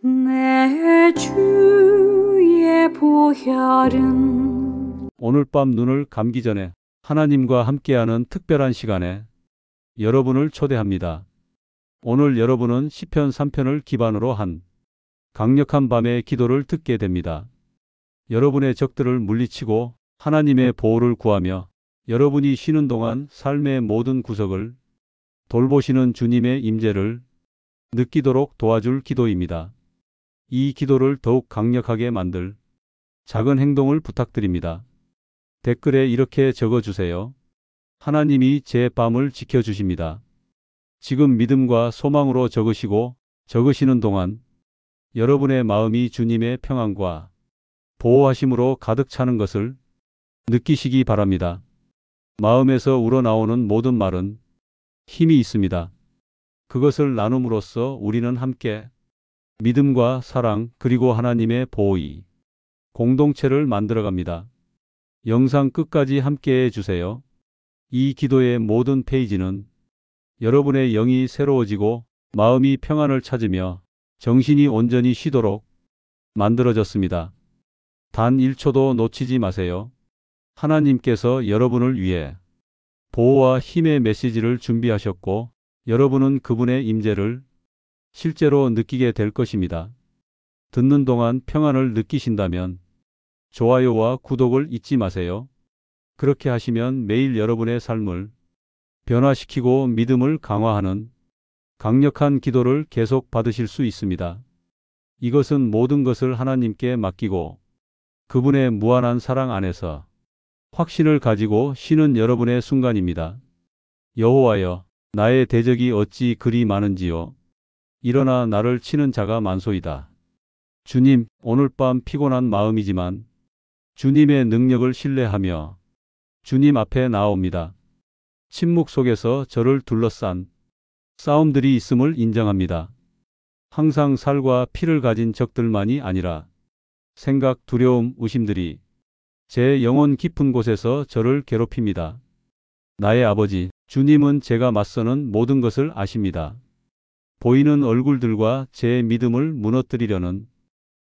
내 주의 보혈은. 오늘 밤 눈을 감기 전에 하나님과 함께하는 특별한 시간에 여러분을 초대합니다. 오늘 여러분은 시편 3편을 기반으로 한 강력한 밤의 기도를 듣게 됩니다. 여러분의 적들을 물리치고 하나님의 보호를 구하며 여러분이 쉬는 동안 삶의 모든 구석을 돌보시는 주님의 임재를 느끼도록 도와줄 기도입니다. 이 기도를 더욱 강력하게 만들 작은 행동을 부탁드립니다. 댓글에 이렇게 적어주세요. 하나님이 제 밤을 지켜주십니다. 지금 믿음과 소망으로 적으시는 동안 여러분의 마음이 주님의 평안과 보호하심으로 가득 차는 것을 느끼시기 바랍니다. 마음에서 우러나오는 모든 말은 힘이 있습니다. 그것을 나눔으로써 우리는 함께 믿음과 사랑 그리고 하나님의 보호의 공동체를 만들어갑니다. 영상 끝까지 함께해 주세요. 이 기도의 모든 페이지는 여러분의 영이 새로워지고 마음이 평안을 찾으며 정신이 온전히 쉬도록 만들어졌습니다. 단 1초도 놓치지 마세요. 하나님께서 여러분을 위해 보호와 힘의 메시지를 준비하셨고 여러분은 그분의 임재를 실제로 느끼게 될 것입니다. 듣는 동안 평안을 느끼신다면 좋아요와 구독을 잊지 마세요. 그렇게 하시면 매일 여러분의 삶을 변화시키고 믿음을 강화하는 강력한 기도를 계속 받으실 수 있습니다. 이것은 모든 것을 하나님께 맡기고 그분의 무한한 사랑 안에서 확신을 가지고 쉬는 여러분의 순간입니다. 여호와여, 나의 대적이 어찌 그리 많은지요. 일어나 나를 치는 자가 많소이다. 주님, 오늘 밤 피곤한 마음이지만 주님의 능력을 신뢰하며 주님 앞에 나옵니다. 침묵 속에서 저를 둘러싼 싸움들이 있음을 인정합니다. 항상 살과 피를 가진 적들만이 아니라 생각, 두려움, 의심들이 제 영혼 깊은 곳에서 저를 괴롭힙니다. 나의 아버지, 주님은 제가 맞서는 모든 것을 아십니다. 보이는 얼굴들과 제 믿음을 무너뜨리려는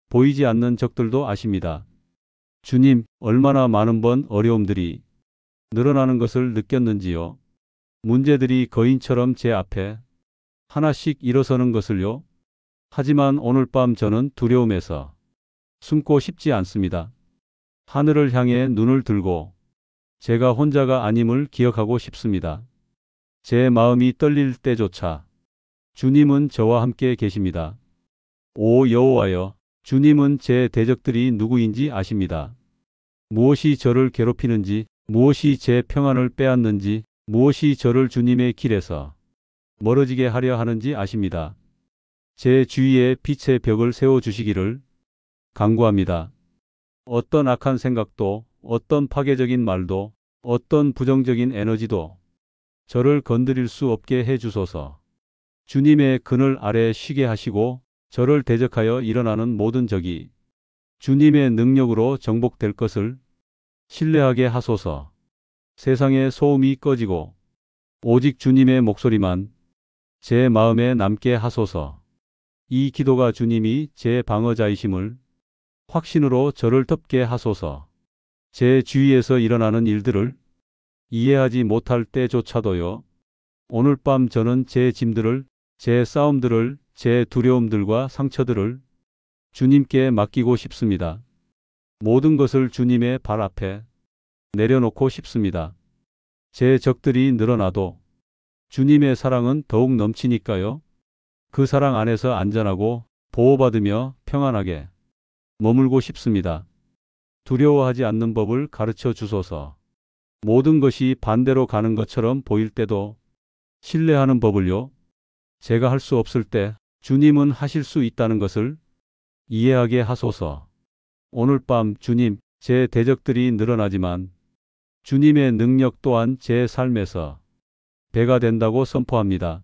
보이지 않는 적들도 아십니다. 주님, 얼마나 많은 번 어려움들이 늘어나는 것을 느꼈는지요. 문제들이 거인처럼 제 앞에 하나씩 일어서는 것을요. 하지만 오늘 밤 저는 두려움에서 숨고 싶지 않습니다. 하늘을 향해 눈을 들고 제가 혼자가 아님을 기억하고 싶습니다. 제 마음이 떨릴 때조차 주님은 저와 함께 계십니다. 오 여호와여, 주님은 제 대적들이 누구인지 아십니다. 무엇이 저를 괴롭히는지, 무엇이 제 평안을 빼앗는지, 무엇이 저를 주님의 길에서 멀어지게 하려 하는지 아십니다. 제 주위에 빛의 벽을 세워주시기를 간구합니다. 어떤 악한 생각도, 어떤 파괴적인 말도, 어떤 부정적인 에너지도 저를 건드릴 수 없게 해주소서. 주님의 그늘 아래 쉬게 하시고 저를 대적하여 일어나는 모든 적이 주님의 능력으로 정복될 것을 신뢰하게 하소서. 세상의 소음이 꺼지고 오직 주님의 목소리만 제 마음에 남게 하소서. 이 기도가 주님이 제 방어자이심을 확신으로 저를 덮게 하소서. 제 주위에서 일어나는 일들을 이해하지 못할 때조차도요. 오늘 밤 저는 제 짐들을, 제 싸움들을, 제 두려움들과 상처들을 주님께 맡기고 싶습니다. 모든 것을 주님의 발 앞에 내려놓고 싶습니다. 제 적들이 늘어나도 주님의 사랑은 더욱 넘치니까요. 그 사랑 안에서 안전하고 보호받으며 평안하게 머물고 싶습니다. 두려워하지 않는 법을 가르쳐 주소서. 모든 것이 반대로 가는 것처럼 보일 때도 신뢰하는 법을요. 제가 할 수 없을 때 주님은 하실 수 있다는 것을 이해하게 하소서. 오늘 밤 주님, 제 대적들이 늘어나지만 주님의 능력 또한 제 삶에서 배가 된다고 선포합니다.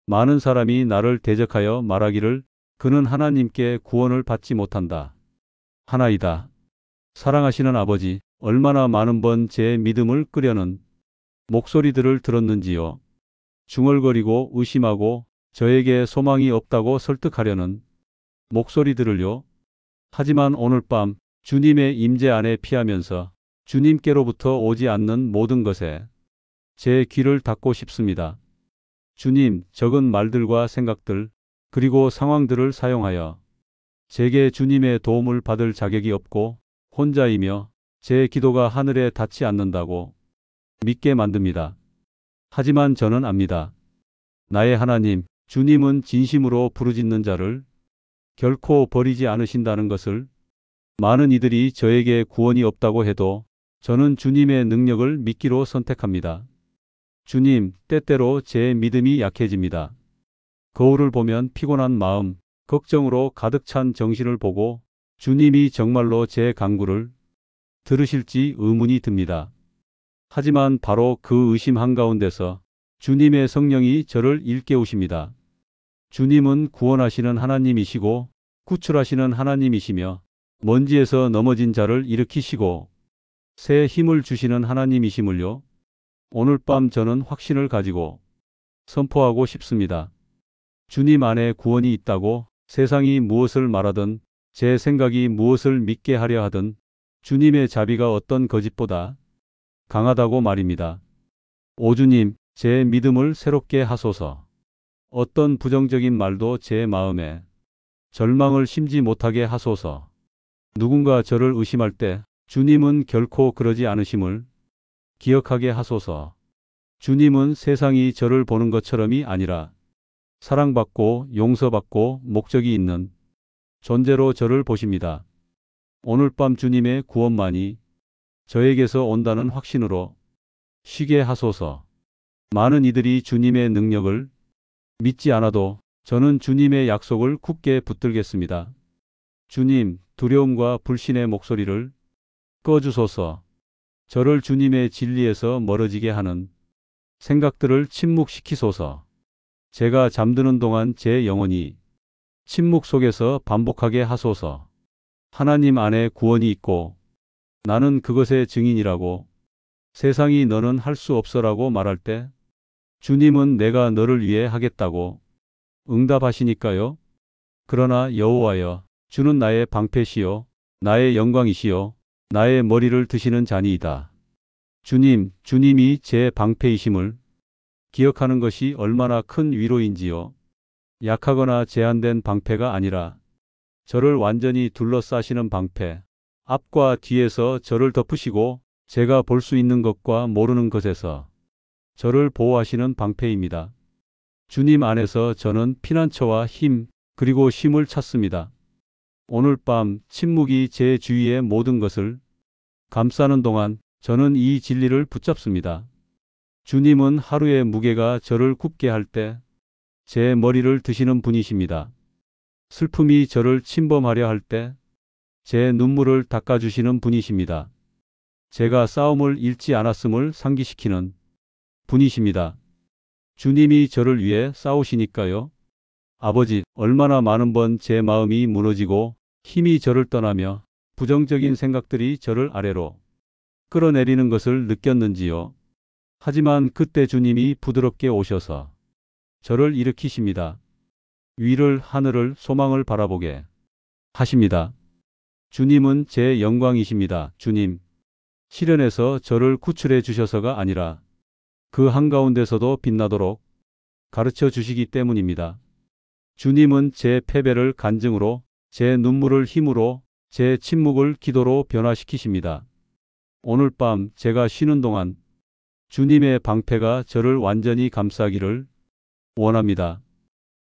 많은 사람이 나를 대적하여 말하기를 그는 하나님께 구원을 받지 못한다. 하나이다. 사랑하시는 아버지, 얼마나 많은 번 제 믿음을 끄려는 목소리들을 들었는지요. 중얼거리고 의심하고 저에게 소망이 없다고 설득하려는 목소리들을요. 하지만 오늘 밤 주님의 임재 안에 피하면서 주님께로부터 오지 않는 모든 것에 제 귀를 닫고 싶습니다. 주님, 적은 말들과 생각들, 그리고 상황들을 사용하여 제게 주님의 도움을 받을 자격이 없고 혼자이며 제 기도가 하늘에 닿지 않는다고 믿게 만듭니다. 하지만 저는 압니다. 나의 하나님, 주님은 진심으로 부르짖는 자를 결코 버리지 않으신다는 것을. 많은 이들이 저에게 구원이 없다고 해도 저는 주님의 능력을 믿기로 선택합니다. 주님, 때때로 제 믿음이 약해집니다. 거울을 보면 피곤한 마음, 걱정으로 가득 찬 정신을 보고 주님이 정말로 제 간구를 들으실지 의문이 듭니다. 하지만 바로 그 의심 한가운데서 주님의 성령이 저를 일깨우십니다. 주님은 구원하시는 하나님이시고 구출하시는 하나님이시며 먼지에서 넘어진 자를 일으키시고 새 힘을 주시는 하나님이심을요. 오늘 밤 저는 확신을 가지고 선포하고 싶습니다. 주님 안에 구원이 있다고 세상이 무엇을 말하든 제 생각이 무엇을 믿게 하려 하든 주님의 자비가 어떤 거짓보다 강하다고 말입니다. 오 주님, 제 믿음을 새롭게 하소서. 어떤 부정적인 말도 제 마음에 절망을 심지 못하게 하소서. 누군가 저를 의심할 때 주님은 결코 그러지 않으심을 기억하게 하소서. 주님은 세상이 저를 보는 것처럼이 아니라 사랑받고 용서받고 목적이 있는 존재로 저를 보십니다. 오늘 밤 주님의 구원만이 저에게서 온다는 확신으로 쉬게 하소서. 많은 이들이 주님의 능력을 믿지 않아도 저는 주님의 약속을 굳게 붙들겠습니다. 주님, 두려움과 불신의 목소리를 꺼주소서. 저를 주님의 진리에서 멀어지게 하는 생각들을 침묵시키소서. 제가 잠드는 동안 제 영혼이 침묵 속에서 반복하게 하소서. 하나님 안에 구원이 있고 나는 그것의 증인이라고 세상이 너는 할 수 없어라고 말할 때 주님은 내가 너를 위해 하겠다고 응답하시니까요. 그러나 여호와여, 주는 나의 방패시요 나의 영광이시요 나의 머리를 드시는 자니이다. 주님, 주님이 제 방패이심을 기억하는 것이 얼마나 큰 위로인지요. 약하거나 제한된 방패가 아니라 저를 완전히 둘러싸시는 방패, 앞과 뒤에서 저를 덮으시고 제가 볼 수 있는 것과 모르는 것에서 저를 보호하시는 방패입니다. 주님 안에서 저는 피난처와 힘, 그리고 쉼을 찾습니다. 오늘 밤 침묵이 제 주위의 모든 것을 감싸는 동안 저는 이 진리를 붙잡습니다. 주님은 하루의 무게가 저를 굽게 할 때 제 머리를 드시는 분이십니다. 슬픔이 저를 침범하려 할 때 제 눈물을 닦아주시는 분이십니다. 제가 싸움을 잃지 않았음을 상기시키는 분이십니다. 주님이 저를 위해 싸우시니까요. 아버지, 얼마나 많은 번 제 마음이 무너지고 힘이 저를 떠나며 부정적인 생각들이 저를 아래로 끌어내리는 것을 느꼈는지요. 하지만 그때 주님이 부드럽게 오셔서 저를 일으키십니다. 위를, 하늘을, 소망을 바라보게 하십니다. 주님은 제 영광이십니다. 주님, 시련에서 저를 구출해 주셔서가 아니라 그 한가운데서도 빛나도록 가르쳐 주시기 때문입니다. 주님은 제 패배를 간증으로, 제 눈물을 힘으로, 제 침묵을 기도로 변화시키십니다. 오늘 밤 제가 쉬는 동안 주님의 방패가 저를 완전히 감싸기를 원합니다.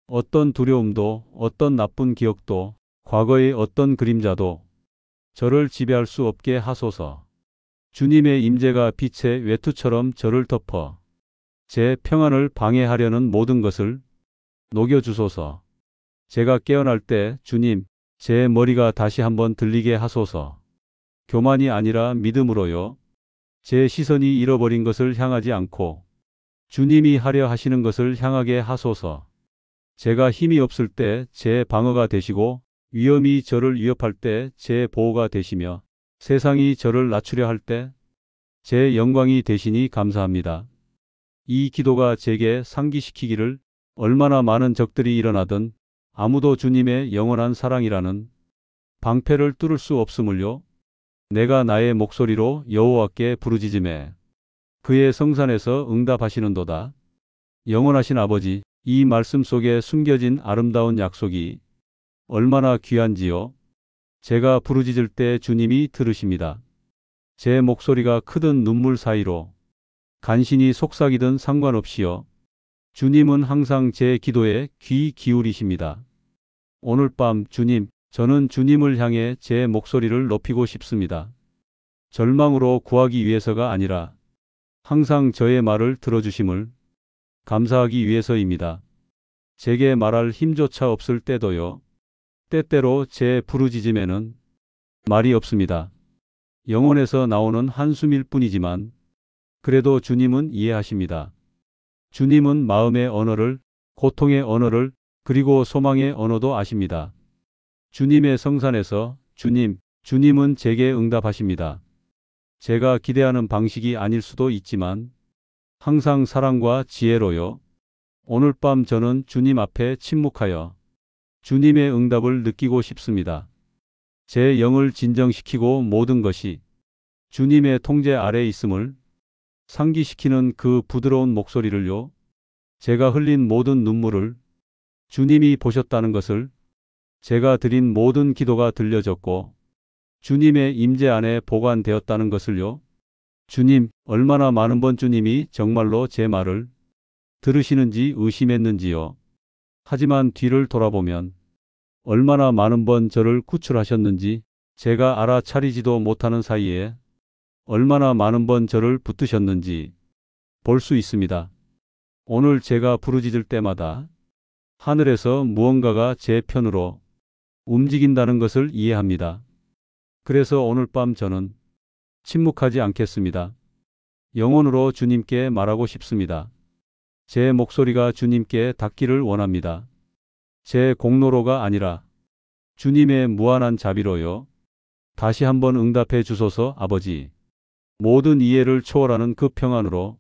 어떤 두려움도, 어떤 나쁜 기억도, 과거의 어떤 그림자도 저를 지배할 수 없게 하소서. 주님의 임재가 빛의 외투처럼 저를 덮어 제 평안을 방해하려는 모든 것을 녹여주소서. 제가 깨어날 때 주님, 제 머리가 다시 한번 들리게 하소서. 교만이 아니라 믿음으로요. 제 시선이 잃어버린 것을 향하지 않고 주님이 하려 하시는 것을 향하게 하소서. 제가 힘이 없을 때 제 방어가 되시고 위험이 저를 위협할 때 제 보호가 되시며 세상이 저를 낮추려 할 때 제 영광이 되시니 감사합니다. 이 기도가 제게 상기시키기를 얼마나 많은 적들이 일어나든 아무도 주님의 영원한 사랑이라는 방패를 뚫을 수 없음을요. 내가 나의 목소리로 여호와께 부르짖음에 그의 성산에서 응답하시는도다. 영원하신 아버지, 이 말씀 속에 숨겨진 아름다운 약속이 얼마나 귀한지요. 제가 부르짖을 때 주님이 들으십니다. 제 목소리가 크든 눈물 사이로 간신히 속삭이든 상관없이요. 주님은 항상 제 기도에 귀 기울이십니다. 오늘 밤 주님, 저는 주님을 향해 제 목소리를 높이고 싶습니다. 절망으로 구하기 위해서가 아니라 항상 저의 말을 들어주심을 감사하기 위해서입니다. 제게 말할 힘조차 없을 때도요. 때때로 제 부르짖음에는 말이 없습니다. 영혼에서 나오는 한숨일 뿐이지만 그래도 주님은 이해하십니다. 주님은 마음의 언어를, 고통의 언어를, 그리고 소망의 언어도 아십니다. 주님의 성산에서 주님은 제게 응답하십니다. 제가 기대하는 방식이 아닐 수도 있지만 항상 사랑과 지혜로요. 오늘 밤 저는 주님 앞에 침묵하여 주님의 응답을 느끼고 싶습니다. 제 영을 진정시키고 모든 것이 주님의 통제 아래 있음을 상기시키는 그 부드러운 목소리를요. 제가 흘린 모든 눈물을 주님이 보셨다는 것을, 제가 드린 모든 기도가 들려졌고 주님의 임재 안에 보관되었다는 것을요. 주님, 얼마나 많은 번 주님이 정말로 제 말을 들으시는지 의심했는지요. 하지만 뒤를 돌아보면 얼마나 많은 번 저를 구출하셨는지 제가 알아차리지도 못하는 사이에 얼마나 많은 번 저를 붙드셨는지 볼 수 있습니다. 오늘 제가 부르짖을 때마다 하늘에서 무언가가 제 편으로 움직인다는 것을 이해합니다. 그래서 오늘 밤 저는 침묵하지 않겠습니다. 영혼으로 주님께 말하고 싶습니다. 제 목소리가 주님께 닿기를 원합니다. 제 공로로가 아니라 주님의 무한한 자비로요. 다시 한번 응답해 주소서. 아버지, 모든 이해를 초월하는 그 평안으로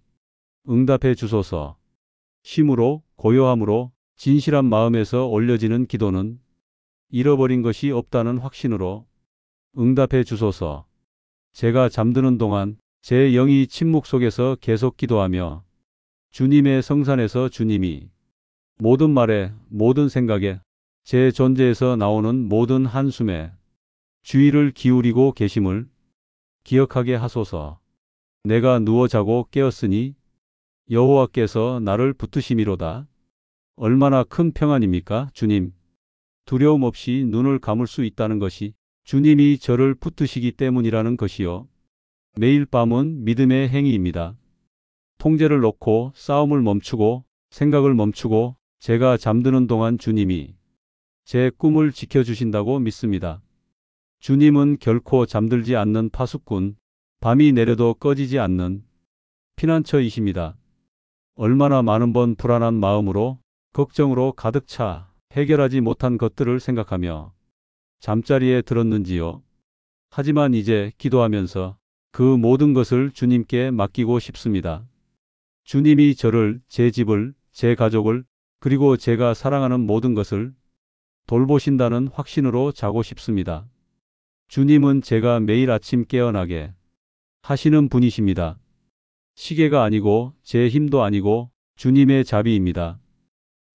응답해 주소서. 쉼으로, 고요함으로, 진실한 마음에서 올려지는 기도는 잃어버린 것이 없다는 확신으로 응답해 주소서. 제가 잠드는 동안 제 영이 침묵 속에서 계속 기도하며 주님의 성산에서 주님이 모든 말에, 모든 생각에, 제 존재에서 나오는 모든 한숨에 주의를 기울이고 계심을 기억하게 하소서. 내가 누워 자고 깨었으니 여호와께서 나를 붙드심이로다. 얼마나 큰 평안입니까, 주님. 두려움 없이 눈을 감을 수 있다는 것이 주님이 저를 붙드시기 때문이라는 것이요. 매일 밤은 믿음의 행위입니다. 통제를 놓고 싸움을 멈추고 생각을 멈추고 제가 잠드는 동안 주님이 제 꿈을 지켜주신다고 믿습니다. 주님은 결코 잠들지 않는 파수꾼, 밤이 내려도 꺼지지 않는 피난처이십니다. 얼마나 많은 번 불안한 마음으로, 걱정으로 가득 차 해결하지 못한 것들을 생각하며 잠자리에 들었는지요. 하지만 이제 기도하면서 그 모든 것을 주님께 맡기고 싶습니다. 주님이 저를, 제 집을, 제 가족을, 그리고 제가 사랑하는 모든 것을 돌보신다는 확신으로 자고 싶습니다. 주님은 제가 매일 아침 깨어나게 하시는 분이십니다. 시계가 아니고 제 힘도 아니고 주님의 자비입니다.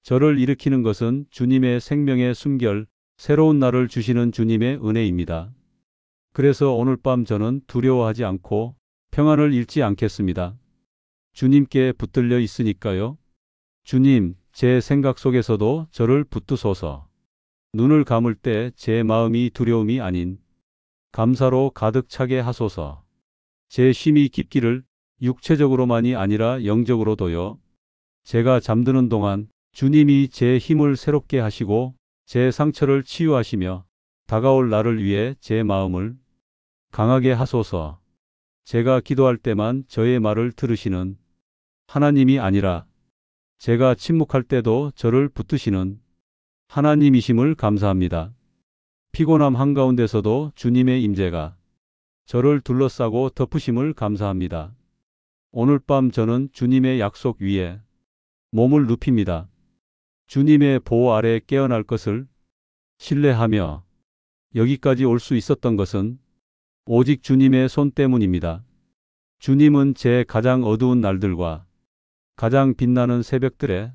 저를 일으키는 것은 주님의 생명의 숨결, 새로운 날을 주시는 주님의 은혜입니다. 그래서 오늘 밤 저는 두려워하지 않고 평안을 잃지 않겠습니다. 주님께 붙들려 있으니까요. 주님, 제 생각 속에서도 저를 붙드소서. 눈을 감을 때 제 마음이 두려움이 아닌 감사로 가득 차게 하소서. 제 쉼이 깊기를 육체적으로만이 아니라 영적으로도요. 제가 잠드는 동안 주님이 제 힘을 새롭게 하시고 제 상처를 치유하시며 다가올 나를 위해 제 마음을 강하게 하소서. 제가 기도할 때만 저의 말을 들으시는 하나님이 아니라 제가 침묵할 때도 저를 붙드시는 하나님이심을 감사합니다. 피곤함 한가운데서도 주님의 임재가 저를 둘러싸고 덮으심을 감사합니다. 오늘 밤 저는 주님의 약속 위에 몸을 눕힙니다. 주님의 보호 아래 깨어날 것을 신뢰하며 여기까지 올 수 있었던 것은 오직 주님의 손 때문입니다. 주님은 제 가장 어두운 날들과 가장 빛나는 새벽들에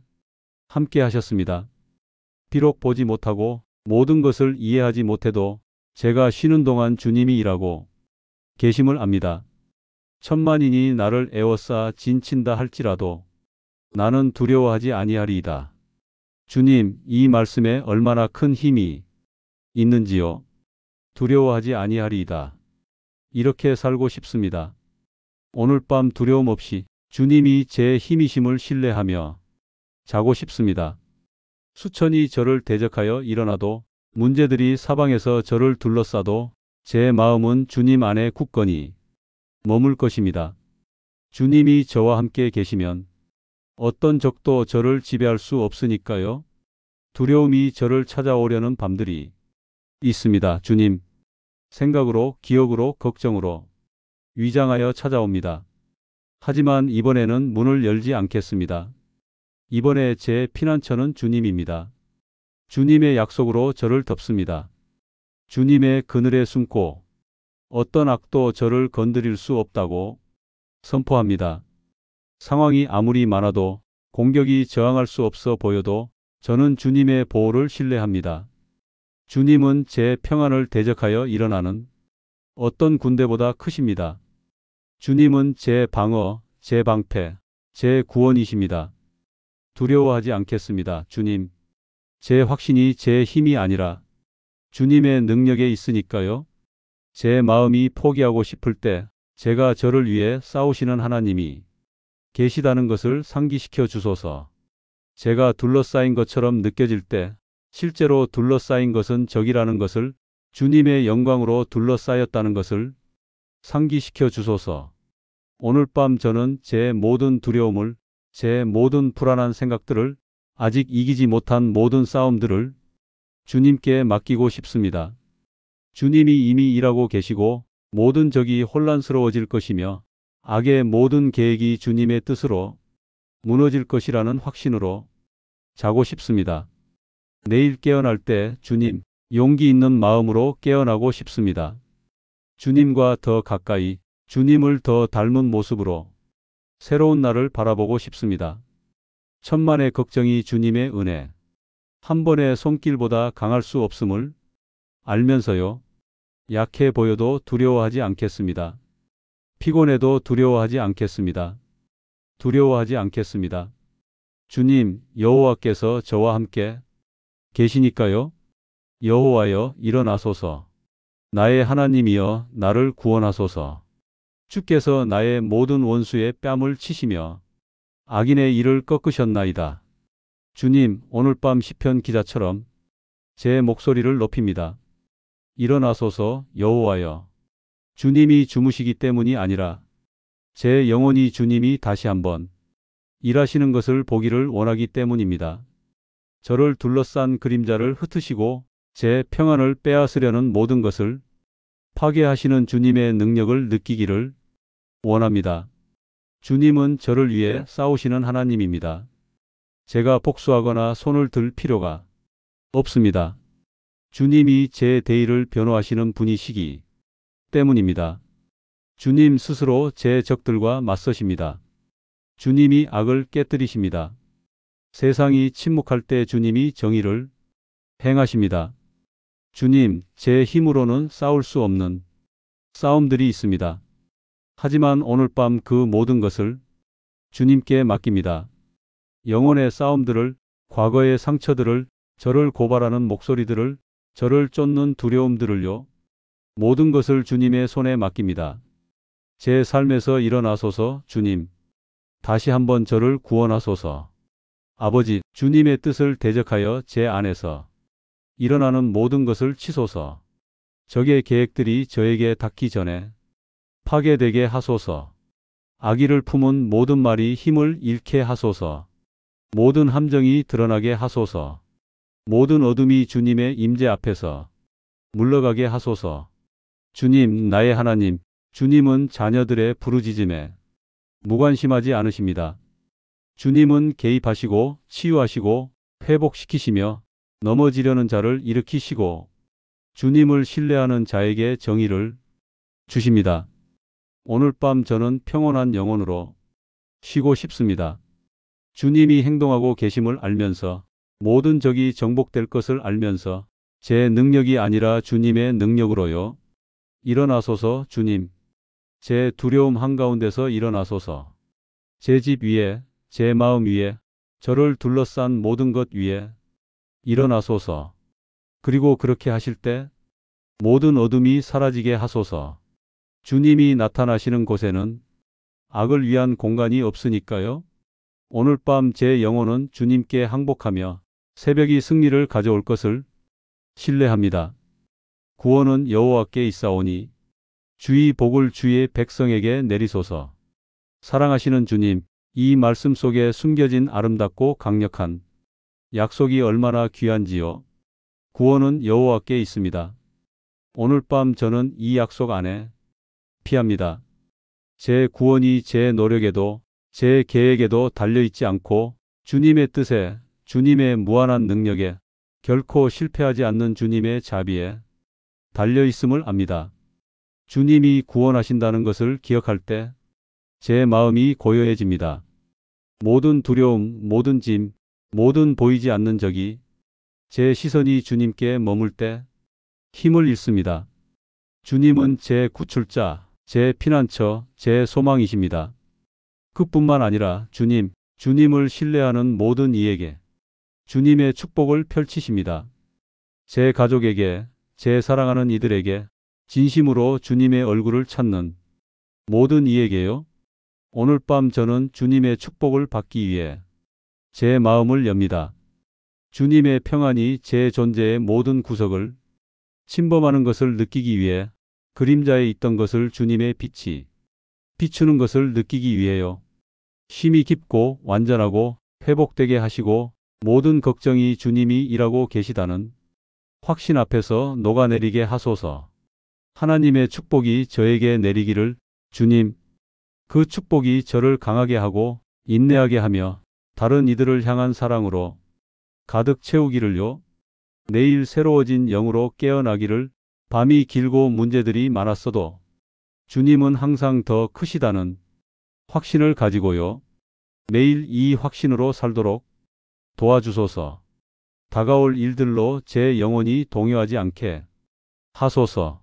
함께 하셨습니다. 비록 보지 못하고 모든 것을 이해하지 못해도 제가 쉬는 동안 주님이 일하고 계심을 압니다. 천만인이 나를 에워싸 진친다 할지라도 나는 두려워하지 아니하리이다. 주님, 이 말씀에 얼마나 큰 힘이 있는지요. 두려워하지 아니하리이다. 이렇게 살고 싶습니다. 오늘 밤 두려움 없이 주님이 제 힘이심을 신뢰하며 자고 싶습니다. 수천이 저를 대적하여 일어나도 문제들이 사방에서 저를 둘러싸도 제 마음은 주님 안에 굳건히 머물 것입니다. 주님이 저와 함께 계시면 어떤 적도 저를 지배할 수 없으니까요. 두려움이 저를 찾아오려는 밤들이 있습니다. 주님, 생각으로, 기억으로, 걱정으로 위장하여 찾아옵니다. 하지만 이번에는 문을 열지 않겠습니다. 이번에 제 피난처는 주님입니다. 주님의 약속으로 저를 덮습니다. 주님의 그늘에 숨고 어떤 악도 저를 건드릴 수 없다고 선포합니다. 상황이 아무리 많아도 공격이 저항할 수 없어 보여도 저는 주님의 보호를 신뢰합니다. 주님은 제 평안을 대적하여 일어나는 어떤 군대보다 크십니다. 주님은 제 방어, 제 방패, 제 구원이십니다. 두려워하지 않겠습니다. 주님, 제 확신이 제 힘이 아니라 주님의 능력에 있으니까요. 제 마음이 포기하고 싶을 때 제가 저를 위해 싸우시는 하나님이 계시다는 것을 상기시켜 주소서. 제가 둘러싸인 것처럼 느껴질 때 실제로 둘러싸인 것은 적이라는 것을, 주님의 영광으로 둘러싸였다는 것을 상기시켜 주소서. 오늘 밤 저는 제 모든 두려움을, 제 모든 불안한 생각들을, 아직 이기지 못한 모든 싸움들을 주님께 맡기고 싶습니다. 주님이 이미 일하고 계시고 모든 적이 혼란스러워질 것이며 악의 모든 계획이 주님의 뜻으로 무너질 것이라는 확신으로 자고 싶습니다. 내일 깨어날 때 주님, 용기 있는 마음으로 깨어나고 싶습니다. 주님과 더 가까이, 주님을 더 닮은 모습으로 새로운 날을 바라보고 싶습니다. 천만의 걱정이 주님의 은혜, 한 번의 손길보다 강할 수 없음을 알면서요. 약해 보여도 두려워하지 않겠습니다. 피곤해도 두려워하지 않겠습니다. 두려워하지 않겠습니다. 주님, 여호와께서 저와 함께 계시니까요. 여호와여, 일어나소서. 나의 하나님이여, 나를 구원하소서. 주께서 나의 모든 원수의 뺨을 치시며 악인의 일을 꺾으셨나이다. 주님, 오늘 밤 시편 기자처럼 제 목소리를 높입니다. 일어나소서. 여호와여. 주님이 주무시기 때문이 아니라 제 영혼이 주님이 다시 한번 일하시는 것을 보기를 원하기 때문입니다. 저를 둘러싼 그림자를 흩으시고 제 평안을 빼앗으려는 모든 것을 파괴하시는 주님의 능력을 느끼기를 원합니다. 주님은 저를 위해 싸우시는 하나님입니다. 제가 복수하거나 손을 들 필요가 없습니다. 주님이 제 대의를 변호하시는 분이시기 때문입니다. 주님 스스로 제 적들과 맞서십니다. 주님이 악을 깨뜨리십니다. 세상이 침묵할 때 주님이 정의를 행하십니다. 주님, 제 힘으로는 싸울 수 없는 싸움들이 있습니다. 하지만 오늘 밤 그 모든 것을 주님께 맡깁니다. 영혼의 싸움들을, 과거의 상처들을, 저를 고발하는 목소리들을, 저를 쫓는 두려움들을요. 모든 것을 주님의 손에 맡깁니다. 제 삶에서 일어나소서. 주님, 다시 한번 저를 구원하소서. 아버지, 주님의 뜻을 대적하여 제 안에서 일어나는 모든 것을 치소서. 적의 계획들이 저에게 닿기 전에 파괴되게 하소서. 악의를 품은 모든 말이 힘을 잃게 하소서. 모든 함정이 드러나게 하소서. 모든 어둠이 주님의 임재 앞에서 물러가게 하소서. 주님, 나의 하나님, 주님은 자녀들의 부르짖음에 무관심하지 않으십니다. 주님은 개입하시고 치유하시고 회복시키시며 넘어지려는 자를 일으키시고 주님을 신뢰하는 자에게 정의를 주십니다. 오늘 밤 저는 평온한 영혼으로 쉬고 싶습니다. 주님이 행동하고 계심을 알면서 모든 적이 정복될 것을 알면서 제 능력이 아니라 주님의 능력으로요. 일어나소서 주님. 제 두려움 한가운데서 일어나소서. 제 집 위에, 제 마음 위에, 저를 둘러싼 모든 것 위에 일어나소서. 그리고 그렇게 하실 때 모든 어둠이 사라지게 하소서. 주님이 나타나시는 곳에는 악을 위한 공간이 없으니까요. 오늘 밤 제 영혼은 주님께 항복하며 새벽이 승리를 가져올 것을 신뢰합니다. 구원은 여호와께 있사오니 주의 복을 주의 백성에게 내리소서. 사랑하시는 주님, 이 말씀 속에 숨겨진 아름답고 강력한 약속이 얼마나 귀한지요. 구원은 여호와께 있습니다. 오늘 밤 저는 이 약속 안에 피합니다. 제 구원이 제 노력에도 제 계획에도 달려있지 않고 주님의 뜻에, 주님의 무한한 능력에, 결코 실패하지 않는 주님의 자비에 달려있음을 압니다. 주님이 구원하신다는 것을 기억할 때 제 마음이 고요해집니다. 모든 두려움, 모든 짐, 모든 보이지 않는 적이 제 시선이 주님께 머물 때 힘을 잃습니다. 주님은 제 구출자, 제 피난처, 제 소망이십니다. 그뿐만 아니라 주님을 신뢰하는 모든 이에게 주님의 축복을 펼치십니다. 제 가족에게, 제 사랑하는 이들에게 진심으로 주님의 얼굴을 찾는 모든 이에게요. 오늘 밤 저는 주님의 축복을 받기 위해 제 마음을 엽니다. 주님의 평안이 제 존재의 모든 구석을 침범하는 것을 느끼기 위해 그림자에 있던 것을 주님의 빛이 비추는 것을 느끼기 위해요. 쉼이 깊고 완전하고 회복되게 하시고 모든 걱정이 주님이 일하고 계시다는 확신 앞에서 녹아내리게 하소서. 하나님의 축복이 저에게 내리기를 주님, 그 축복이 저를 강하게 하고 인내하게 하며 다른 이들을 향한 사랑으로 가득 채우기를요. 내일 새로워진 영으로 깨어나기를. 밤이 길고 문제들이 많았어도 주님은 항상 더 크시다는 확신을 가지고요. 매일 이 확신으로 살도록 도와주소서. 다가올 일들로 제 영혼이 동요하지 않게 하소서.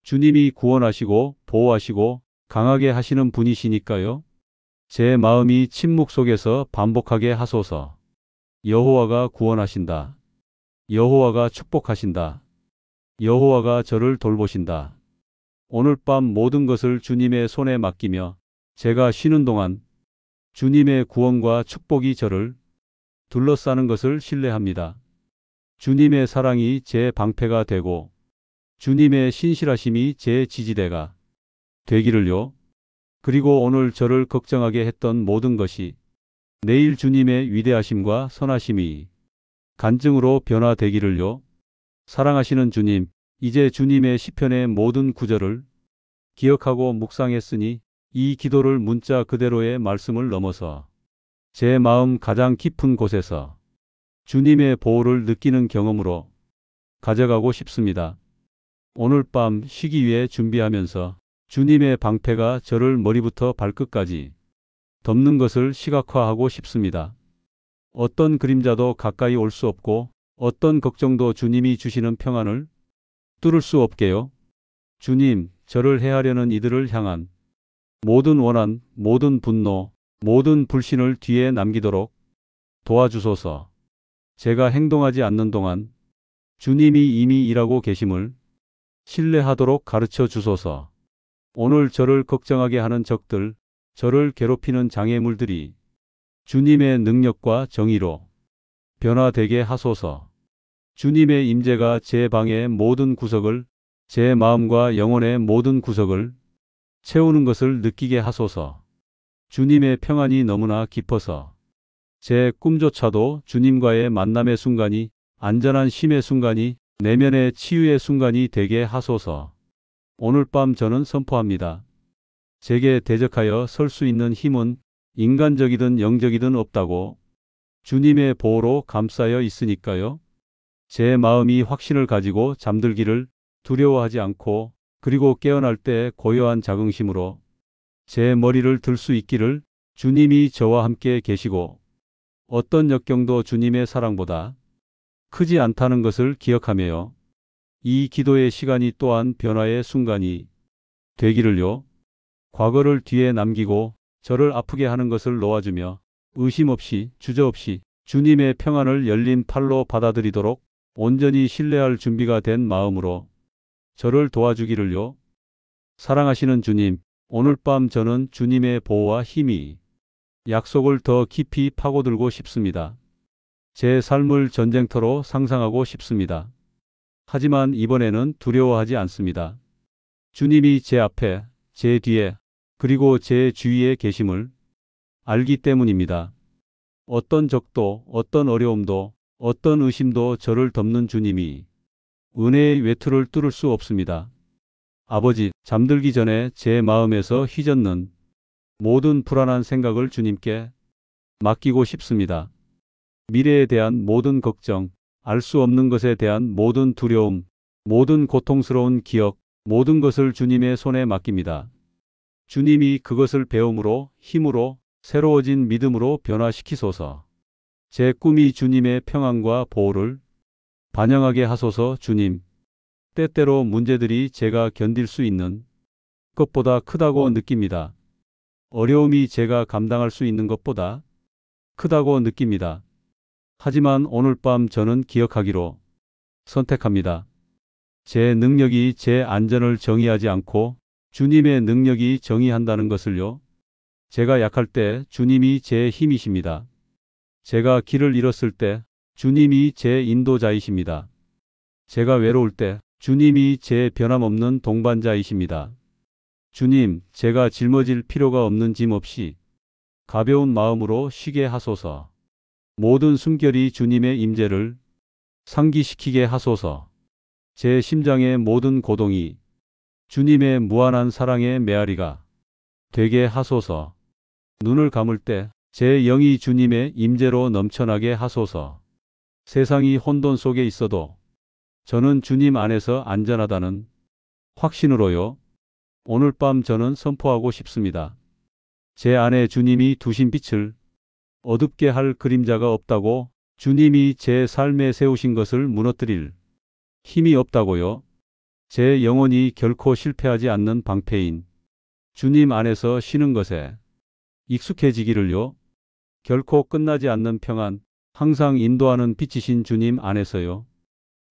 주님이 구원하시고 보호하시고 강하게 하시는 분이시니까요. 제 마음이 침묵 속에서 반복하게 하소서. 여호와가 구원하신다. 여호와가 축복하신다. 여호와가 저를 돌보신다. 오늘 밤 모든 것을 주님의 손에 맡기며 제가 쉬는 동안 주님의 구원과 축복이 저를 둘러싸는 것을 신뢰합니다. 주님의 사랑이 제 방패가 되고 주님의 신실하심이 제 지지대가 되기를요. 그리고 오늘 저를 걱정하게 했던 모든 것이 내일 주님의 위대하심과 선하심이 간증으로 변화되기를요. 사랑하시는 주님, 이제 주님의 시편의 모든 구절을 기억하고 묵상했으니 이 기도를 문자 그대로의 말씀을 넘어서 제 마음 가장 깊은 곳에서 주님의 보호를 느끼는 경험으로 가져가고 싶습니다. 오늘 밤 쉬기 위해 준비하면서 주님의 방패가 저를 머리부터 발끝까지 덮는 것을 시각화하고 싶습니다. 어떤 그림자도 가까이 올 수 없고 어떤 걱정도 주님이 주시는 평안을 뚫을 수 없게요. 주님, 저를 해하려는 이들을 향한 모든 원한, 모든 분노, 모든 불신을 뒤에 남기도록 도와주소서. 제가 행동하지 않는 동안 주님이 이미 일하고 계심을 신뢰하도록 가르쳐 주소서. 오늘 저를 걱정하게 하는 적들, 저를 괴롭히는 장애물들이 주님의 능력과 정의로 변화되게 하소서. 주님의 임재가 제 방의 모든 구석을, 제 마음과 영혼의 모든 구석을 채우는 것을 느끼게 하소서. 주님의 평안이 너무나 깊어서 제 꿈조차도 주님과의 만남의 순간이, 안전한 쉼의 순간이, 내면의 치유의 순간이 되게 하소서. 오늘 밤 저는 선포합니다. 제게 대적하여 설 수 있는 힘은 인간적이든 영적이든 없다고. 주님의 보호로 감싸여 있으니까요. 제 마음이 확신을 가지고 잠들기를 두려워하지 않고 그리고 깨어날 때 고요한 자긍심으로 제 머리를 들 수 있기를 주님이 저와 함께 계시고 어떤 역경도 주님의 사랑보다 크지 않다는 것을 기억하며요. 이 기도의 시간이 또한 변화의 순간이 되기를요. 과거를 뒤에 남기고 저를 아프게 하는 것을 놓아주며 의심 없이 주저없이 주님의 평안을 열린 팔로 받아들이도록 온전히 신뢰할 준비가 된 마음으로 저를 도와주기를요. 사랑하시는 주님, 오늘 밤 저는 주님의 보호와 힘이 약속을 더 깊이 파고들고 싶습니다. 제 삶을 전쟁터로 상상하고 싶습니다. 하지만 이번에는 두려워하지 않습니다. 주님이 제 앞에, 제 뒤에, 그리고 제 주위에 계심을 알기 때문입니다. 어떤 적도, 어떤 어려움도, 어떤 의심도 저를 덮는 주님이 은혜의 외투를 뚫을 수 없습니다. 아버지, 잠들기 전에 제 마음에서 휘젓는 모든 불안한 생각을 주님께 맡기고 싶습니다. 미래에 대한 모든 걱정, 알 수 없는 것에 대한 모든 두려움, 모든 고통스러운 기억, 모든 것을 주님의 손에 맡깁니다. 주님이 그것을 배움으로, 힘으로, 새로워진 믿음으로 변화시키소서. 제 꿈이 주님의 평안과 보호를 반영하게 하소서. 주님, 때때로 문제들이 제가 견딜 수 있는 것보다 크다고 느낍니다. 어려움이 제가 감당할 수 있는 것보다 크다고 느낍니다. 하지만 오늘 밤 저는 기억하기로 선택합니다. 제 능력이 제 안전을 정의하지 않고 주님의 능력이 정의한다는 것을요. 제가 약할 때 주님이 제 힘이십니다. 제가 길을 잃었을 때 주님이 제 인도자이십니다. 제가 외로울 때 주님이 제 변함없는 동반자이십니다. 주님, 제가 짊어질 필요가 없는 짐 없이 가벼운 마음으로 쉬게 하소서. 모든 숨결이 주님의 임재를 상기시키게 하소서. 제 심장의 모든 고동이 주님의 무한한 사랑의 메아리가 되게 하소서. 눈을 감을 때 제 영이 주님의 임재로 넘쳐나게 하소서. 세상이 혼돈 속에 있어도 저는 주님 안에서 안전하다는 확신으로요. 오늘 밤 저는 선포하고 싶습니다. 제 안에 주님이 두신 빛을 어둡게 할 그림자가 없다고, 주님이 제 삶에 세우신 것을 무너뜨릴 힘이 없다고요. 제 영혼이 결코 실패하지 않는 방패인 주님 안에서 쉬는 것에 익숙해지기를요. 결코 끝나지 않는 평안, 항상 인도하는 빛이신 주님 안에서요.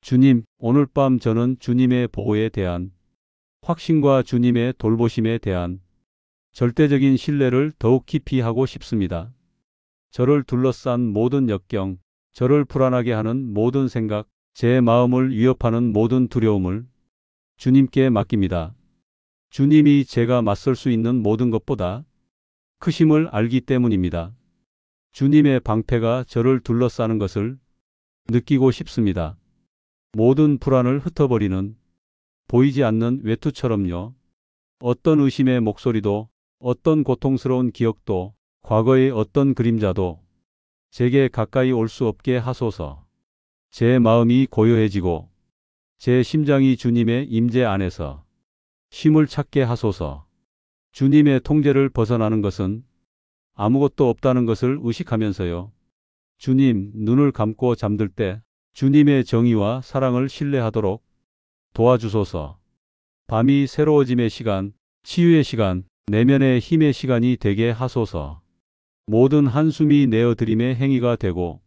주님, 오늘 밤 저는 주님의 보호에 대한 확신과 주님의 돌보심에 대한 절대적인 신뢰를 더욱 깊이 하고 싶습니다. 저를 둘러싼 모든 역경, 저를 불안하게 하는 모든 생각, 제 마음을 위협하는 모든 두려움을 주님께 맡깁니다. 주님이 제가 맞설 수 있는 모든 것보다 크심을 알기 때문입니다. 주님의 방패가 저를 둘러싸는 것을 느끼고 싶습니다. 모든 불안을 흩어버리는 보이지 않는 외투처럼요. 어떤 의심의 목소리도, 어떤 고통스러운 기억도, 과거의 어떤 그림자도 제게 가까이 올 수 없게 하소서. 제 마음이 고요해지고 제 심장이 주님의 임재 안에서 쉼을 찾게 하소서. 주님의 통제를 벗어나는 것은 아무것도 없다는 것을 의식하면서요. 주님, 눈을 감고 잠들 때 주님의 정의와 사랑을 신뢰하도록 도와주소서. 밤이 새로워짐의 시간, 치유의 시간, 내면의 힘의 시간이 되게 하소서. 모든 한숨이 내어드림의 행위가 되고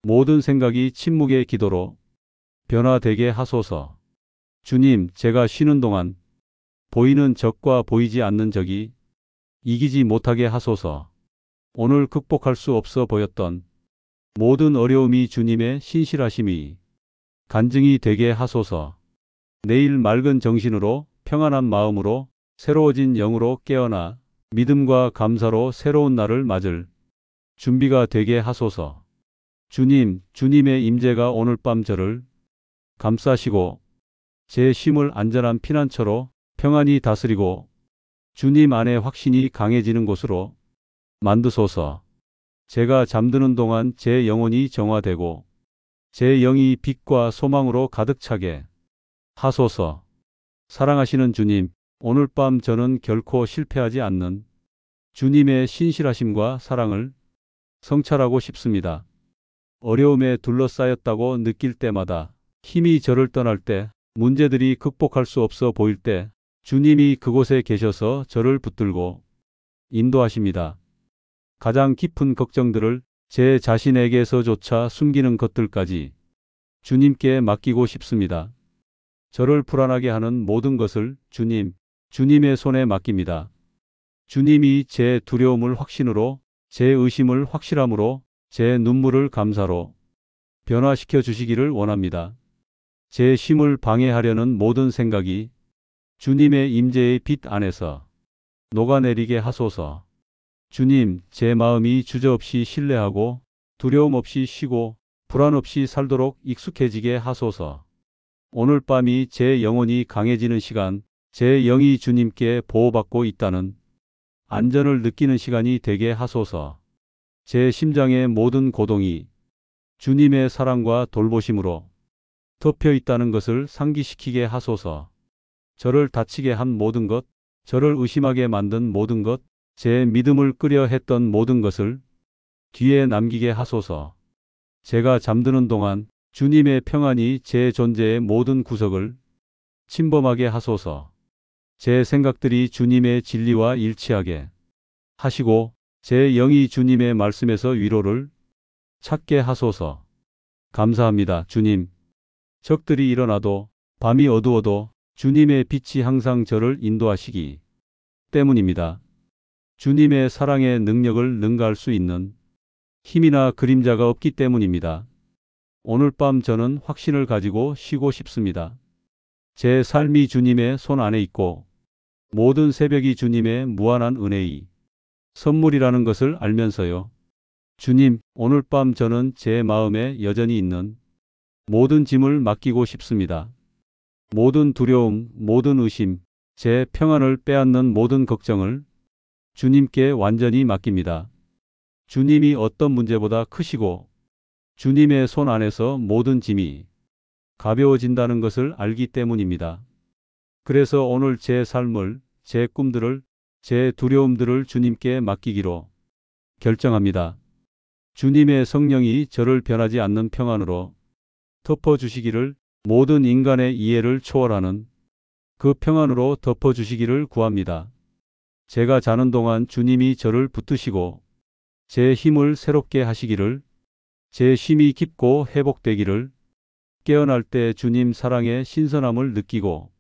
모든 생각이 침묵의 기도로 변화되게 하소서. 주님, 제가 쉬는 동안 보이는 적과 보이지 않는 적이 이기지 못하게 하소서. 오늘 극복할 수 없어 보였던 모든 어려움이 주님의 신실하심이 간증이 되게 하소서. 내일 맑은 정신으로, 평안한 마음으로, 새로워진 영으로 깨어나 믿음과 감사로 새로운 날을 맞을 준비가 되게 하소서. 주님, 주님의 임재가 오늘 밤 저를 감싸시고 제 쉼을 안전한 피난처로 평안히 다스리고 주님 안에 확신이 강해지는 곳으로 만드소서. 제가 잠드는 동안 제 영혼이 정화되고 제 영이 빛과 소망으로 가득 차게 하소서. 사랑하시는 주님, 오늘 밤 저는 결코 실패하지 않는 주님의 신실하심과 사랑을 성찰하고 싶습니다. 어려움에 둘러싸였다고 느낄 때마다, 힘이 저를 떠날 때, 문제들이 극복할 수 없어 보일 때 주님이 그곳에 계셔서 저를 붙들고 인도하십니다. 가장 깊은 걱정들을 제 자신에게서조차 숨기는 것들까지 주님께 맡기고 싶습니다. 저를 불안하게 하는 모든 것을 주님의 손에 맡깁니다. 주님이 제 두려움을 확신으로, 제 의심을 확실함으로, 제 눈물을 감사로 변화시켜 주시기를 원합니다. 제 쉼을 방해하려는 모든 생각이 주님의 임재의 빛 안에서 녹아내리게 하소서. 주님, 제 마음이 주저없이 신뢰하고 두려움 없이 쉬고 불안 없이 살도록 익숙해지게 하소서. 오늘 밤이 제 영혼이 강해지는 시간, 제 영이 주님께 보호받고 있다는 안전을 느끼는 시간이 되게 하소서. 제 심장의 모든 고동이 주님의 사랑과 돌보심으로 덮여 있다는 것을 상기시키게 하소서. 저를 다치게 한 모든 것, 저를 의심하게 만든 모든 것, 제 믿음을 끄려 했던 모든 것을 뒤에 남기게 하소서. 제가 잠드는 동안 주님의 평안이 제 존재의 모든 구석을 침범하게 하소서. 제 생각들이 주님의 진리와 일치하게 하시고 제 영이 주님의 말씀에서 위로를 찾게 하소서. 감사합니다, 주님. 적들이 일어나도 밤이 어두워도 주님의 빛이 항상 저를 인도하시기 때문입니다. 주님의 사랑의 능력을 능가할 수 있는 힘이나 그림자가 없기 때문입니다. 오늘 밤 저는 확신을 가지고 쉬고 싶습니다. 제 삶이 주님의 손 안에 있고 모든 새벽이 주님의 무한한 은혜의 선물이라는 것을 알면서요. 주님, 오늘 밤 저는 제 마음에 여전히 있는 모든 짐을 맡기고 싶습니다. 모든 두려움, 모든 의심, 제 평안을 빼앗는 모든 걱정을 주님께 완전히 맡깁니다. 주님이 어떤 문제보다 크시고 주님의 손 안에서 모든 짐이 가벼워진다는 것을 알기 때문입니다. 그래서 오늘 제 삶을, 제 꿈들을, 제 두려움들을 주님께 맡기기로 결정합니다. 주님의 성령이 저를 변하지 않는 평안으로 덮어주시기를, 모든 인간의 이해를 초월하는 그 평안으로 덮어주시기를 구합니다. 제가 자는 동안 주님이 저를 붙드시고 제 힘을 새롭게 하시기를, 제 쉼이 깊고 회복되기를, 깨어날 때 주님 사랑의 신선함을 느끼고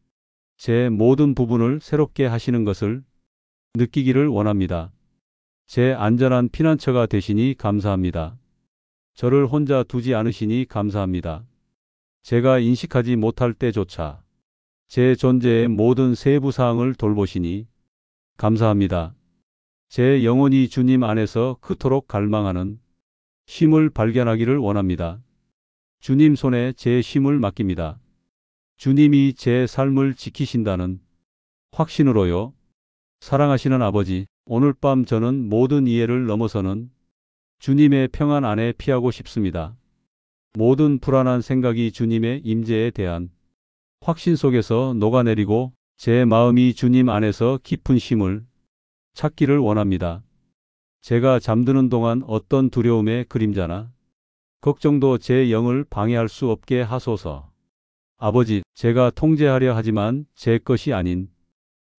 제 모든 부분을 새롭게 하시는 것을 느끼기를 원합니다. 제 안전한 피난처가 되시니 감사합니다. 저를 혼자 두지 않으시니 감사합니다. 제가 인식하지 못할 때조차 제 존재의 모든 세부 사항을 돌보시니 감사합니다. 제 영혼이 주님 안에서 그토록 갈망하는 쉼을 발견하기를 원합니다. 주님 손에 제 쉼을 맡깁니다. 주님이 제 삶을 지키신다는 확신으로요. 사랑하시는 아버지, 오늘 밤 저는 모든 이해를 넘어서는 주님의 평안 안에 피하고 싶습니다. 모든 불안한 생각이 주님의 임재에 대한 확신 속에서 녹아내리고 제 마음이 주님 안에서 깊은 쉼을 찾기를 원합니다. 제가 잠드는 동안 어떤 두려움의 그림자나 걱정도 제 영을 방해할 수 없게 하소서. 아버지, 제가 통제하려 하지만 제 것이 아닌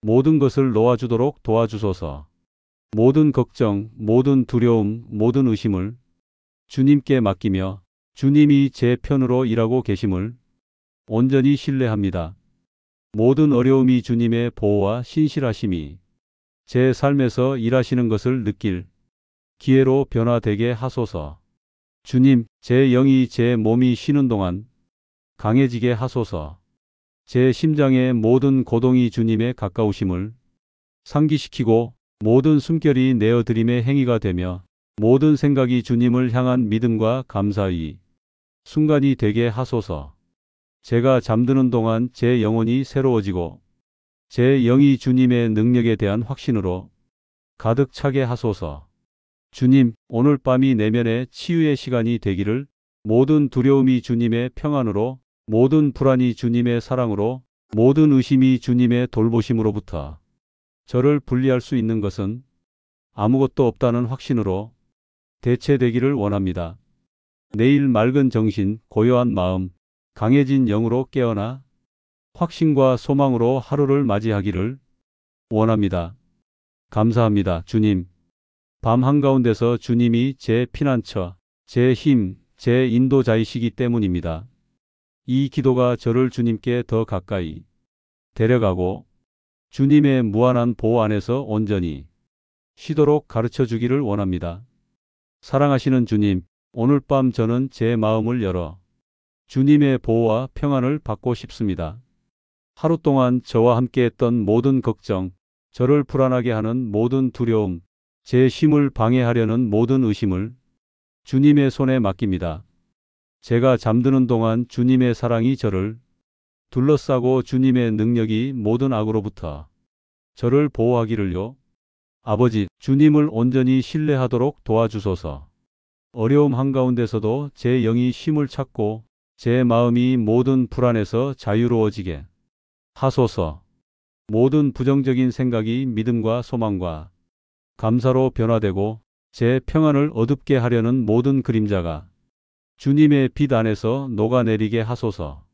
모든 것을 놓아주도록 도와주소서. 모든 걱정, 모든 두려움, 모든 의심을 주님께 맡기며 주님이 제 편으로 일하고 계심을 온전히 신뢰합니다. 모든 어려움이 주님의 보호와 신실하심이 제 삶에서 일하시는 것을 느낄 기회로 변화되게 하소서. 주님, 제 영이 제 몸이 쉬는 동안 강해지게 하소서. 제 심장의 모든 고동이 주님의 가까우심을 상기시키고 모든 숨결이 내어드림의 행위가 되며 모든 생각이 주님을 향한 믿음과 감사의 순간이 되게 하소서. 제가 잠드는 동안 제 영혼이 새로워지고 제 영이 주님의 능력에 대한 확신으로 가득 차게 하소서. 주님, 오늘 밤이 내면의 치유의 시간이 되기를, 모든 두려움이 주님의 평안으로, 모든 불안이 주님의 사랑으로, 모든 의심이 주님의 돌보심으로부터 저를 분리할 수 있는 것은 아무것도 없다는 확신으로 대체되기를 원합니다. 내일 맑은 정신, 고요한 마음, 강해진 영으로 깨어나 확신과 소망으로 하루를 맞이하기를 원합니다. 감사합니다, 주님. 밤 한가운데서 주님이 제 피난처, 제 힘, 제 인도자이시기 때문입니다. 이 기도가 저를 주님께 더 가까이 데려가고 주님의 무한한 보호 안에서 온전히 쉬도록 가르쳐 주기를 원합니다. 사랑하시는 주님, 오늘 밤 저는 제 마음을 열어 주님의 보호와 평안을 받고 싶습니다. 하루 동안 저와 함께했던 모든 걱정, 저를 불안하게 하는 모든 두려움, 제 쉼을 방해하려는 모든 의심을 주님의 손에 맡깁니다. 제가 잠드는 동안 주님의 사랑이 저를 둘러싸고 주님의 능력이 모든 악으로부터 저를 보호하기를요. 아버지, 주님을 온전히 신뢰하도록 도와주소서. 어려움 한가운데서도 제 영이 쉼을 찾고 제 마음이 모든 불안에서 자유로워지게 하소서. 모든 부정적인 생각이 믿음과 소망과 감사로 변화되고 제 평안을 어둡게 하려는 모든 그림자가 주님의 빛 안에서 녹아내리게 하소서.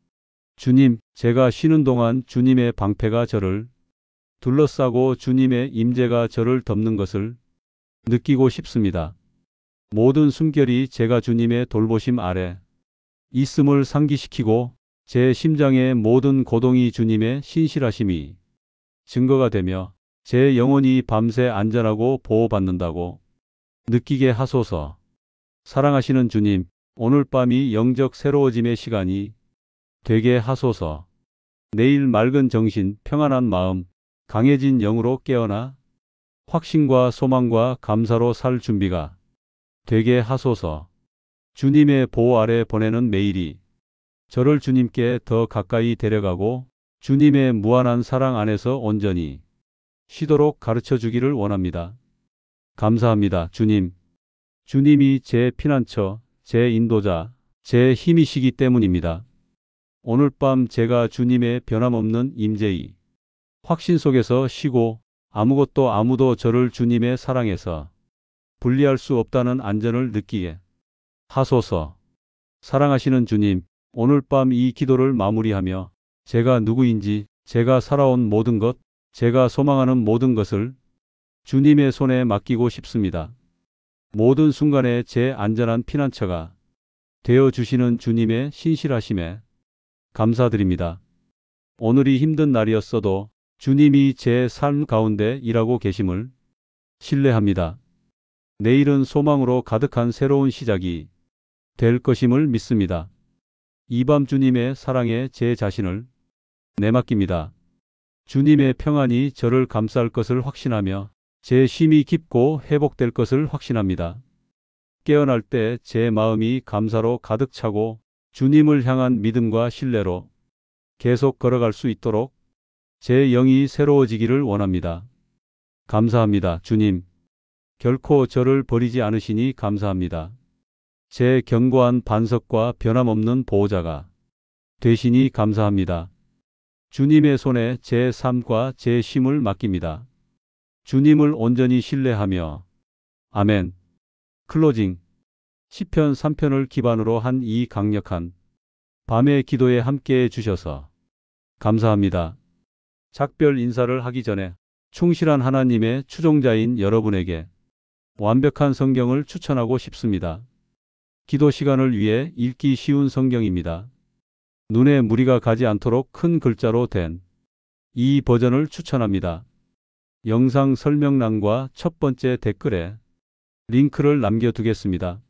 주님, 제가 쉬는 동안 주님의 방패가 저를 둘러싸고 주님의 임재가 저를 덮는 것을 느끼고 싶습니다. 모든 숨결이 제가 주님의 돌보심 아래 있음을 상기시키고 제 심장의 모든 고동이 주님의 신실하심이 증거가 되며 제 영혼이 밤새 안전하고 보호받는다고 느끼게 하소서. 사랑하시는 주님, 오늘 밤이 영적 새로워짐의 시간이 되게 하소서. 내일 맑은 정신, 평안한 마음, 강해진 영으로 깨어나 확신과 소망과 감사로 살 준비가 되게 하소서. 주님의 보호 아래 보내는 매일이 저를 주님께 더 가까이 데려가고 주님의 무한한 사랑 안에서 온전히 쉬도록 가르쳐 주기를 원합니다. 감사합니다, 주님. 주님이 제 피난처, 제 인도자, 제 힘이시기 때문입니다. 오늘 밤 제가 주님의 변함없는 임재의 확신 속에서 쉬고 아무것도 아무도 저를 주님의 사랑에서 분리할 수 없다는 안전을 느끼게 하소서. 사랑하시는 주님, 오늘 밤 이 기도를 마무리하며 제가 누구인지, 제가 살아온 모든 것, 제가 소망하는 모든 것을 주님의 손에 맡기고 싶습니다. 모든 순간에 제 안전한 피난처가 되어주시는 주님의 신실하심에 감사드립니다. 오늘이 힘든 날이었어도 주님이 제 삶 가운데 일하고 계심을 신뢰합니다. 내일은 소망으로 가득한 새로운 시작이 될 것임을 믿습니다. 이 밤 주님의 사랑에 제 자신을 내맡깁니다. 주님의 평안이 저를 감쌀 것을 확신하며 제 쉼이 깊고 회복될 것을 확신합니다. 깨어날 때 제 마음이 감사로 가득 차고 주님을 향한 믿음과 신뢰로 계속 걸어갈 수 있도록 제 영이 새로워지기를 원합니다. 감사합니다, 주님. 결코 저를 버리지 않으시니 감사합니다. 제 견고한 반석과 변함없는 보호자가 되시니 감사합니다. 주님의 손에 제 삶과 제 쉼을 맡깁니다. 주님을 온전히 신뢰하며 아멘. 클로징. 시편 3편을 기반으로 한 이 강력한 밤의 기도에 함께해 주셔서 감사합니다. 작별 인사를 하기 전에 충실한 하나님의 추종자인 여러분에게 완벽한 성경을 추천하고 싶습니다. 기도 시간을 위해 읽기 쉬운 성경입니다. 눈에 무리가 가지 않도록 큰 글자로 된 이 버전을 추천합니다. 영상 설명란과 첫 번째 댓글에 링크를 남겨두겠습니다.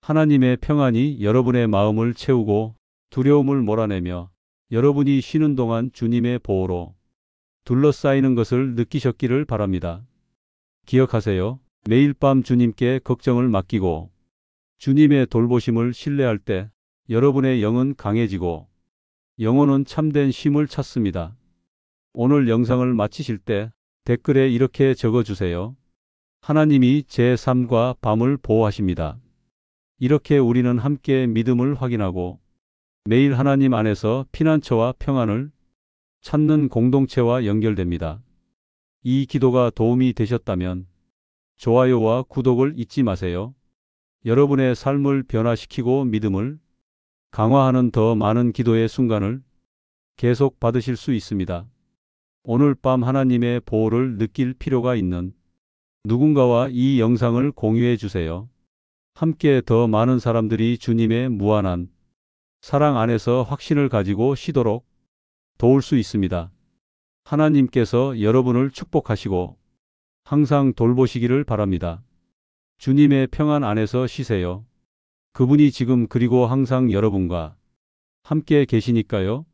하나님의 평안이 여러분의 마음을 채우고 두려움을 몰아내며 여러분이 쉬는 동안 주님의 보호로 둘러싸이는 것을 느끼셨기를 바랍니다. 기억하세요. 매일 밤 주님께 걱정을 맡기고 주님의 돌보심을 신뢰할 때 여러분의 영은 강해지고 영혼은 참된 쉼을 찾습니다. 오늘 영상을 마치실 때 댓글에 이렇게 적어주세요. 하나님이 제 삶과 밤을 보호하십니다. 이렇게 우리는 함께 믿음을 확인하고 매일 하나님 안에서 피난처와 평안을 찾는 공동체와 연결됩니다. 이 기도가 도움이 되셨다면 좋아요와 구독을 잊지 마세요. 여러분의 삶을 변화시키고 믿음을 강화하는 더 많은 기도의 순간을 계속 받으실 수 있습니다. 오늘 밤 하나님의 보호를 느낄 필요가 있는 누군가와 이 영상을 공유해 주세요. 함께 더 많은 사람들이 주님의 무한한 사랑 안에서 확신을 가지고 쉬도록 도울 수 있습니다. 하나님께서 여러분을 축복하시고 항상 돌보시기를 바랍니다. 주님의 평안 안에서 쉬세요. 그분이 지금 그리고 항상 여러분과 함께 계시니까요.